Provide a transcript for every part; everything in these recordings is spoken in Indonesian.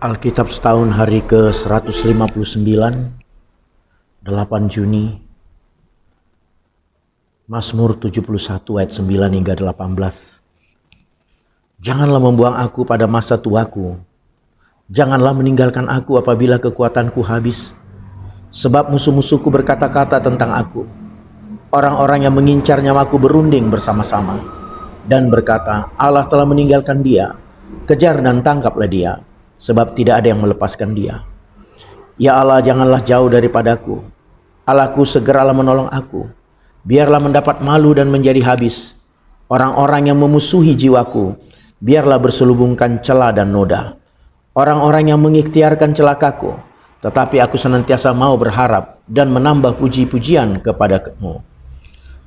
Alkitab setahun hari ke-159, 8 Juni, Mazmur 71 ayat 9 hingga 18. Janganlah membuang aku pada masa tuaku, janganlah meninggalkan aku apabila kekuatanku habis. Sebab musuh-musuhku berkata-kata tentang aku, orang-orang yang mengincar nyawaku berunding bersama-sama, dan berkata, Allah telah meninggalkan dia, kejar dan tangkaplah dia, sebab tidak ada yang melepaskan dia. Ya Allah, janganlah jauh daripadaku, Allahku segeralah menolong aku. Biarlah mendapat malu dan menjadi habis orang-orang yang memusuhi jiwaku, biarlah berselubungkan celah dan noda. Orang-orang yang mengikhtiarkan celakaku, tetapi aku senantiasa mau berharap dan menambah puji-pujian kepadamu.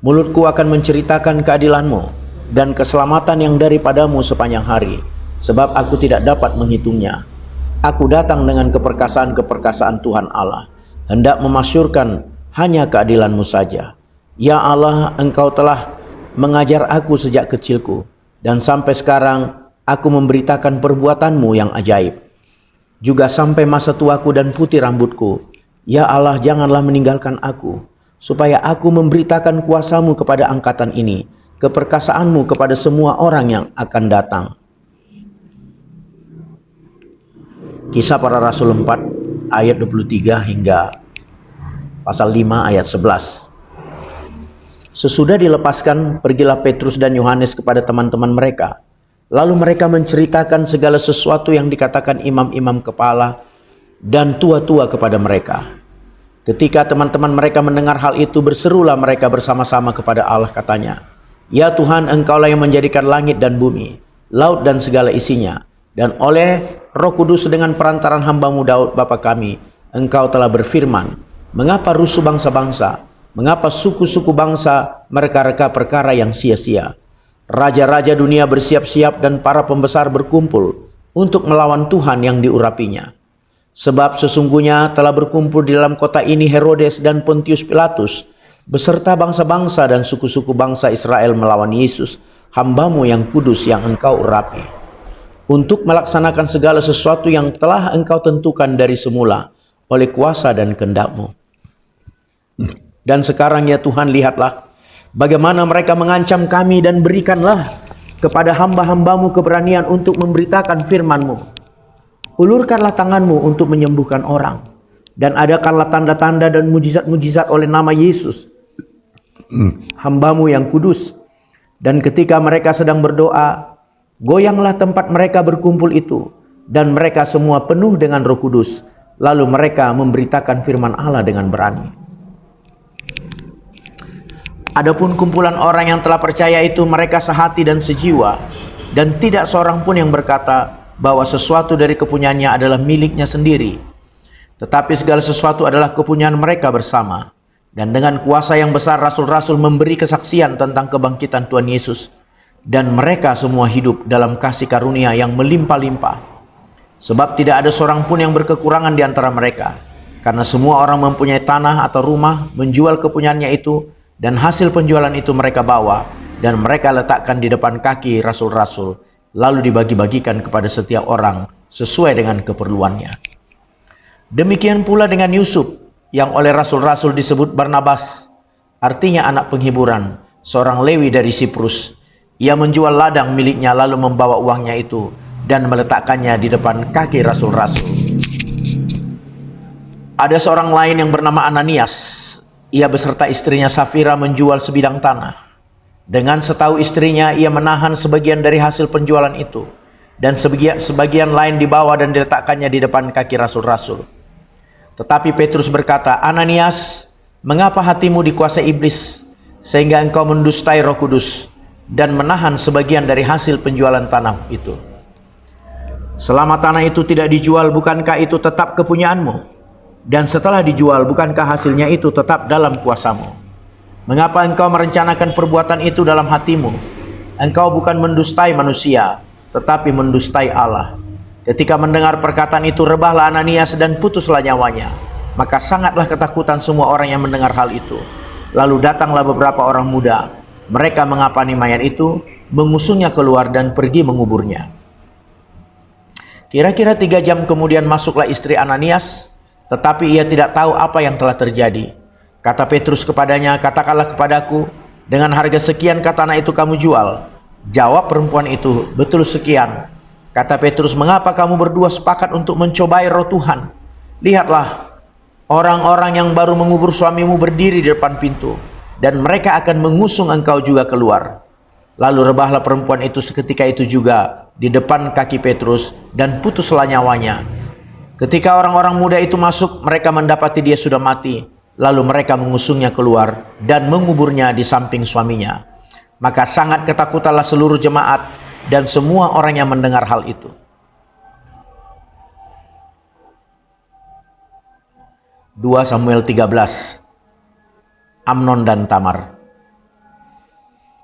Mulutku akan menceritakan keadilanmu dan keselamatan yang daripadamu sepanjang hari, sebab aku tidak dapat menghitungnya. Aku datang dengan keperkasaan-keperkasaan Tuhan Allah, hendak memasyurkan hanya keadilanmu saja. Ya Allah, Engkau telah mengajar aku sejak kecilku, dan sampai sekarang aku memberitakan perbuatanmu yang ajaib. Juga sampai masa tuaku dan putih rambutku, ya Allah, janganlah meninggalkan aku, supaya aku memberitakan kuasamu kepada angkatan ini, keperkasaanmu kepada semua orang yang akan datang. Kisah Para Rasul 4 ayat 23 hingga pasal 5 ayat 11. Sesudah dilepaskan, pergilah Petrus dan Yohanes kepada teman-teman mereka. Lalu mereka menceritakan segala sesuatu yang dikatakan imam-imam kepala dan tua-tua kepada mereka. Ketika teman-teman mereka mendengar hal itu, berserulah mereka bersama-sama kepada Allah, katanya, Ya Tuhan, Engkaulah yang menjadikan langit dan bumi, laut dan segala isinya. Dan oleh Roh Kudus dengan perantaran hamba-Mu Daud Bapa kami, Engkau telah berfirman, mengapa rusuh bangsa-bangsa, mengapa suku-suku bangsa mereka-reka perkara yang sia-sia. Raja-raja dunia bersiap-siap dan para pembesar berkumpul untuk melawan Tuhan yang diurapinya. Sebab sesungguhnya telah berkumpul di dalam kota ini Herodes dan Pontius Pilatus, beserta bangsa-bangsa dan suku-suku bangsa Israel melawan Yesus, hamba-Mu yang kudus yang Engkau urapi, untuk melaksanakan segala sesuatu yang telah Engkau tentukan dari semula oleh kuasa dan kehendak-Mu. Dan sekarang ya Tuhan, lihatlah bagaimana mereka mengancam kami, dan berikanlah kepada hamba-hamba-Mu keberanian untuk memberitakan firman-Mu. Ulurkanlah tangan-Mu untuk menyembuhkan orang, dan adakanlah tanda-tanda dan mujizat-mujizat oleh nama Yesus, hamba-Mu yang kudus. Dan ketika mereka sedang berdoa, goyanglah tempat mereka berkumpul itu, dan mereka semua penuh dengan Roh Kudus. Lalu mereka memberitakan firman Allah dengan berani. Adapun kumpulan orang yang telah percaya itu, mereka sehati dan sejiwa, dan tidak seorang pun yang berkata bahwa sesuatu dari kepunyaannya adalah miliknya sendiri, tetapi segala sesuatu adalah kepunyaan mereka bersama. Dan dengan kuasa yang besar rasul-rasul memberi kesaksian tentang kebangkitan Tuhan Yesus, dan mereka semua hidup dalam kasih karunia yang melimpah-limpah. Sebab tidak ada seorang pun yang berkekurangan di antara mereka, karena semua orang mempunyai tanah atau rumah, menjual kepunyaannya itu, dan hasil penjualan itu mereka bawa, dan mereka letakkan di depan kaki rasul-rasul, lalu dibagi-bagikan kepada setiap orang sesuai dengan keperluannya. Demikian pula dengan Yusuf, yang oleh rasul-rasul disebut Barnabas, artinya anak penghiburan, seorang Lewi dari Siprus. Ia menjual ladang miliknya lalu membawa uangnya itu dan meletakkannya di depan kaki rasul-rasul. Ada seorang lain yang bernama Ananias. Ia beserta istrinya Safira menjual sebidang tanah. Dengan setahu istrinya, ia menahan sebagian dari hasil penjualan itu, dan sebagian lain dibawa dan diletakkannya di depan kaki rasul-rasul. Tetapi Petrus berkata, Ananias, mengapa hatimu dikuasai iblis, sehingga engkau mendustai Roh Kudus, dan menahan sebagian dari hasil penjualan tanah itu? Selama tanah itu tidak dijual, bukankah itu tetap kepunyaanmu? Dan setelah dijual, bukankah hasilnya itu tetap dalam kuasamu? Mengapa engkau merencanakan perbuatan itu dalam hatimu? Engkau bukan mendustai manusia, tetapi mendustai Allah. Ketika mendengar perkataan itu, rebahlah Ananias dan putuslah nyawanya. Maka sangatlah ketakutan semua orang yang mendengar hal itu. Lalu datanglah beberapa orang muda. Mereka mengapani mayat itu, mengusungnya keluar dan pergi menguburnya. Kira-kira 3 jam kemudian masuklah istri Ananias, tetapi ia tidak tahu apa yang telah terjadi. Kata Petrus kepadanya, katakanlah kepadaku, dengan harga sekian katana itu kamu jual? Jawab perempuan itu, betul sekian. Kata Petrus, mengapa kamu berdua sepakat untuk mencobai roh Tuhan? Lihatlah, orang-orang yang baru mengubur suamimu berdiri di depan pintu, dan mereka akan mengusung engkau juga keluar. Lalu rebahlah perempuan itu seketika itu juga di depan kaki Petrus, dan putuslah nyawanya. Ketika orang-orang muda itu masuk, mereka mendapati dia sudah mati. Lalu mereka mengusungnya keluar dan menguburnya di samping suaminya. Maka sangat ketakutanlah seluruh jemaat dan semua orang yang mendengar hal itu. 2 Samuel 13. Amnon dan Tamar.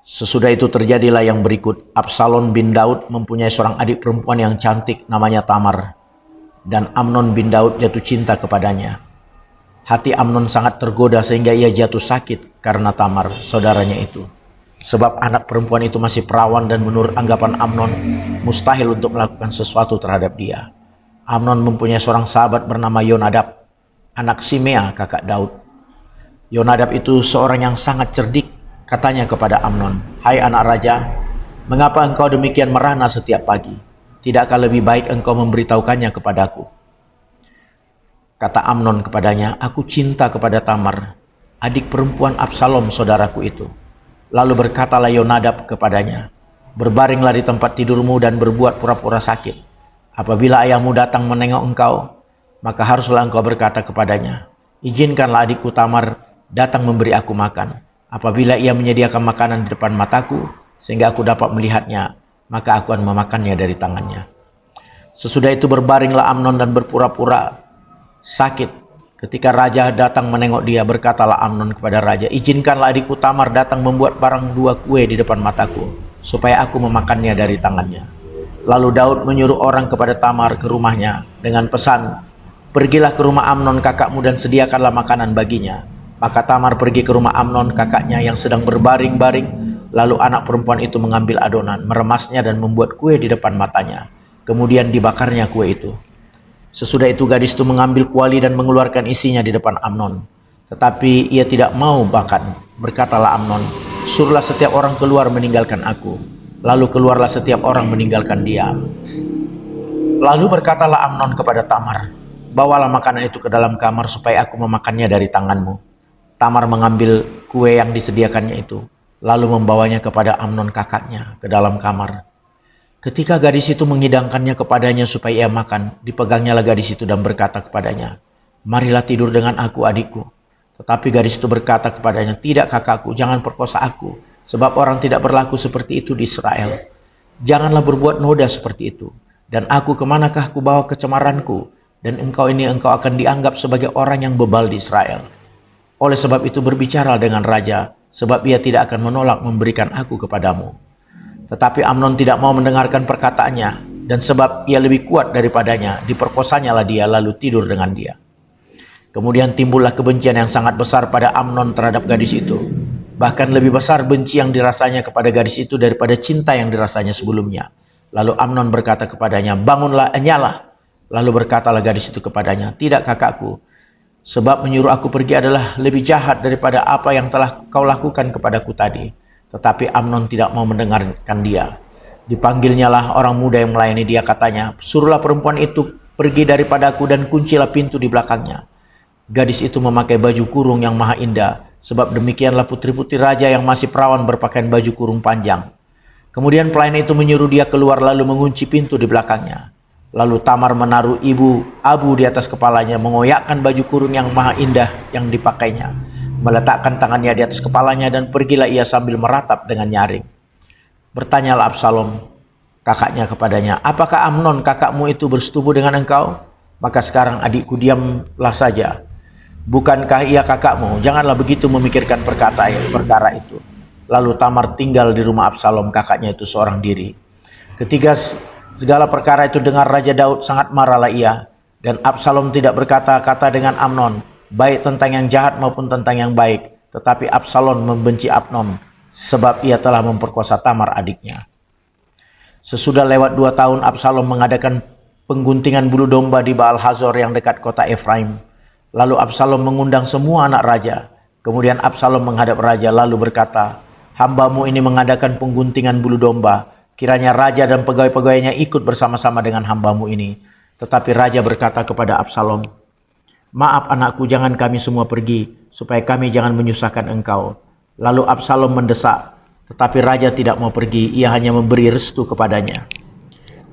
Sesudah itu terjadilah yang berikut. Absalom bin Daud mempunyai seorang adik perempuan yang cantik namanya Tamar. Dan Amnon bin Daud jatuh cinta kepadanya. Hati Amnon sangat tergoda sehingga ia jatuh sakit karena Tamar, saudaranya itu. Sebab anak perempuan itu masih perawan dan menurut anggapan Amnon mustahil untuk melakukan sesuatu terhadap dia. Amnon mempunyai seorang sahabat bernama Yonadab, anak Simea kakak Daud. Yonadab itu seorang yang sangat cerdik. Katanya kepada Amnon, hai anak raja, mengapa engkau demikian merana setiap pagi? Tidakkah lebih baik engkau memberitahukannya kepadaku? Kata Amnon kepadanya, aku cinta kepada Tamar, adik perempuan Absalom saudaraku itu. Lalu berkatalah Yonadab kepadanya, berbaringlah di tempat tidurmu dan berbuat pura-pura sakit. Apabila ayahmu datang menengok engkau, maka haruslah engkau berkata kepadanya, izinkanlah adikku Tamar datang memberi aku makan. Apabila ia menyediakan makanan di depan mataku, sehingga aku dapat melihatnya, maka aku akan memakannya dari tangannya. Sesudah itu berbaringlah Amnon dan berpura-pura sakit. Ketika raja datang menengok dia, berkatalah Amnon kepada raja, izinkanlah adikku Tamar datang membuat barang 2 kue di depan mataku, supaya aku memakannya dari tangannya. Lalu Daud menyuruh orang kepada Tamar ke rumahnya dengan pesan, pergilah ke rumah Amnon kakakmu dan sediakanlah makanan baginya. Maka Tamar pergi ke rumah Amnon kakaknya yang sedang berbaring-baring. Lalu anak perempuan itu mengambil adonan, meremasnya dan membuat kue di depan matanya. Kemudian dibakarnya kue itu. Sesudah itu gadis itu mengambil kuali dan mengeluarkan isinya di depan Amnon. Tetapi ia tidak mau makan. Berkatalah Amnon, suruhlah setiap orang keluar meninggalkan aku. Lalu keluarlah setiap orang meninggalkan dia. Lalu berkatalah Amnon kepada Tamar, bawalah makanan itu ke dalam kamar supaya aku memakannya dari tanganmu. Tamar mengambil kue yang disediakannya itu, lalu membawanya kepada Amnon kakaknya ke dalam kamar. Ketika gadis itu menghidangkannya kepadanya supaya ia makan, dipegangnyalah gadis itu dan berkata kepadanya, marilah tidur dengan aku adikku. Tetapi gadis itu berkata kepadanya, tidak kakakku, jangan perkosa aku, sebab orang tidak berlaku seperti itu di Israel. Janganlah berbuat noda seperti itu. Dan aku kemanakah aku bawa kecemaranku, dan engkau akan dianggap sebagai orang yang bebal di Israel. Oleh sebab itu berbicara dengan raja, sebab ia tidak akan menolak memberikan aku kepadamu. Tetapi Amnon tidak mau mendengarkan perkataannya, dan sebab ia lebih kuat daripadanya, diperkosanyalah dia lalu tidur dengan dia. Kemudian timbullah kebencian yang sangat besar pada Amnon terhadap gadis itu. Bahkan lebih besar benci yang dirasanya kepada gadis itu daripada cinta yang dirasanya sebelumnya. Lalu Amnon berkata kepadanya, bangunlah, enyalah. Lalu berkatalah gadis itu kepadanya, tidak kakakku, sebab menyuruh aku pergi adalah lebih jahat daripada apa yang telah kau lakukan kepadaku tadi. Tetapi Amnon tidak mau mendengarkan dia. Dipanggilnyalah orang muda yang melayani dia, katanya, suruhlah perempuan itu pergi daripadaku dan kuncilah pintu di belakangnya. Gadis itu memakai baju kurung yang maha indah, sebab demikianlah putri-putri raja yang masih perawan berpakaian baju kurung panjang. Kemudian pelayan itu menyuruh dia keluar lalu mengunci pintu di belakangnya. Lalu Tamar menaruh abu di atas kepalanya, mengoyakkan baju kurung yang maha indah yang dipakainya, meletakkan tangannya di atas kepalanya, dan pergilah ia sambil meratap dengan nyaring. Bertanyalah Absalom, kakaknya kepadanya, apakah Amnon kakakmu itu bersetubuh dengan engkau? Maka sekarang adikku diamlah saja. Bukankah ia kakakmu? Janganlah begitu memikirkan perkara itu. Lalu Tamar tinggal di rumah Absalom kakaknya itu seorang diri. Ketika segala perkara itu dengar Raja Daud, sangat marahlah ia. Dan Absalom tidak berkata-kata dengan Amnon, baik tentang yang jahat maupun tentang yang baik. Tetapi Absalom membenci Amnon, sebab ia telah memperkosa Tamar adiknya. Sesudah lewat 2 tahun, Absalom mengadakan pengguntingan bulu domba di Baal Hazor yang dekat kota Efraim. Lalu Absalom mengundang semua anak raja. Kemudian Absalom menghadap raja lalu berkata, "Hambamu ini mengadakan pengguntingan bulu domba. Kiranya raja dan pegawai-pegawainya ikut bersama-sama dengan hambamu ini." Tetapi raja berkata kepada Absalom, "Maaf anakku, jangan kami semua pergi, supaya kami jangan menyusahkan engkau." Lalu Absalom mendesak, tetapi raja tidak mau pergi, ia hanya memberi restu kepadanya.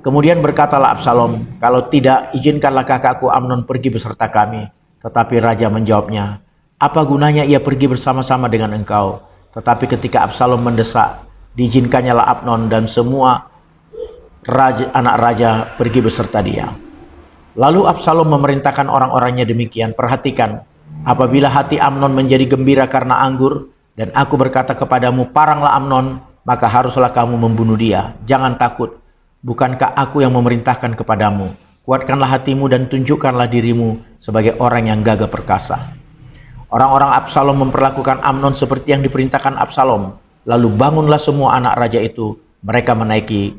Kemudian berkatalah Absalom, "Kalau tidak, izinkanlah kakakku Amnon pergi beserta kami." Tetapi raja menjawabnya, "Apa gunanya ia pergi bersama-sama dengan engkau?" Tetapi ketika Absalom mendesak, diizinkannya lah Amnon dan semua anak raja pergi beserta dia. Lalu Absalom memerintahkan orang-orangnya demikian, "Perhatikan, apabila hati Amnon menjadi gembira karena anggur, dan aku berkata kepadamu, paranglah Amnon, maka haruslah kamu membunuh dia. Jangan takut, bukankah aku yang memerintahkan kepadamu? Kuatkanlah hatimu dan tunjukkanlah dirimu sebagai orang yang gagah perkasa." Orang-orang Absalom memperlakukan Amnon seperti yang diperintahkan Absalom. Lalu bangunlah semua anak raja itu, mereka menaiki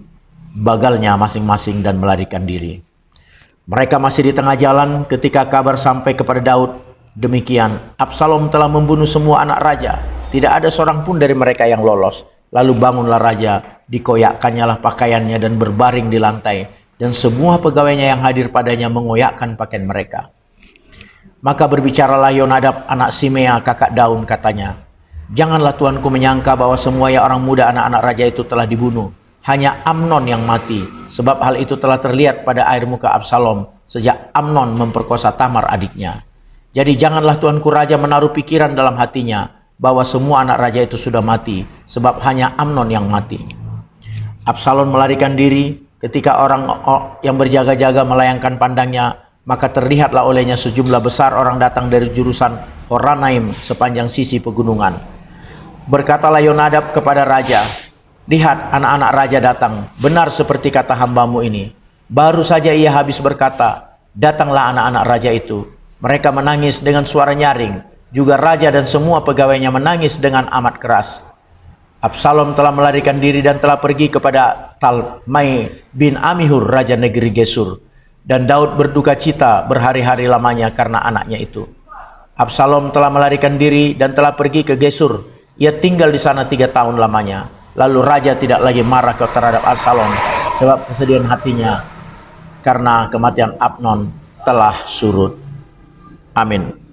bagalnya masing-masing dan melarikan diri. Mereka masih di tengah jalan ketika kabar sampai kepada Daud, demikian, Absalom telah membunuh semua anak raja. Tidak ada seorang pun dari mereka yang lolos. Lalu bangunlah raja, dikoyakkannya lah pakaiannya dan berbaring di lantai. Dan semua pegawainya yang hadir padanya mengoyakkan pakaian mereka. Maka berbicaralah Yonadab anak Simea kakak Daun, katanya, "Janganlah tuanku menyangka bahwa semua orang muda anak-anak raja itu telah dibunuh. Hanya Amnon yang mati, sebab hal itu telah terlihat pada air muka Absalom sejak Amnon memperkosa Tamar adiknya. Jadi janganlah tuanku raja menaruh pikiran dalam hatinya bahwa semua anak raja itu sudah mati, sebab hanya Amnon yang mati." Absalom melarikan diri. Ketika orang yang berjaga-jaga melayangkan pandangnya, maka terlihatlah olehnya sejumlah besar orang datang dari jurusan Horonaim sepanjang sisi pegunungan. Berkatalah Yonadab kepada raja, "Lihat, anak-anak raja datang, benar seperti kata hambamu ini." Baru saja ia habis berkata, datanglah anak-anak raja itu. Mereka menangis dengan suara nyaring. Juga raja dan semua pegawainya menangis dengan amat keras. Absalom telah melarikan diri dan telah pergi kepada Talmai bin Amihur, raja negeri Gesur. Dan Daud berduka cita berhari-hari lamanya karena anaknya itu. Absalom telah melarikan diri dan telah pergi ke Gesur. Ia tinggal di sana 3 tahun lamanya. Lalu raja tidak lagi marah terhadap Absalom, sebab kesedihan hatinya karena kematian Amnon telah surut. Amin.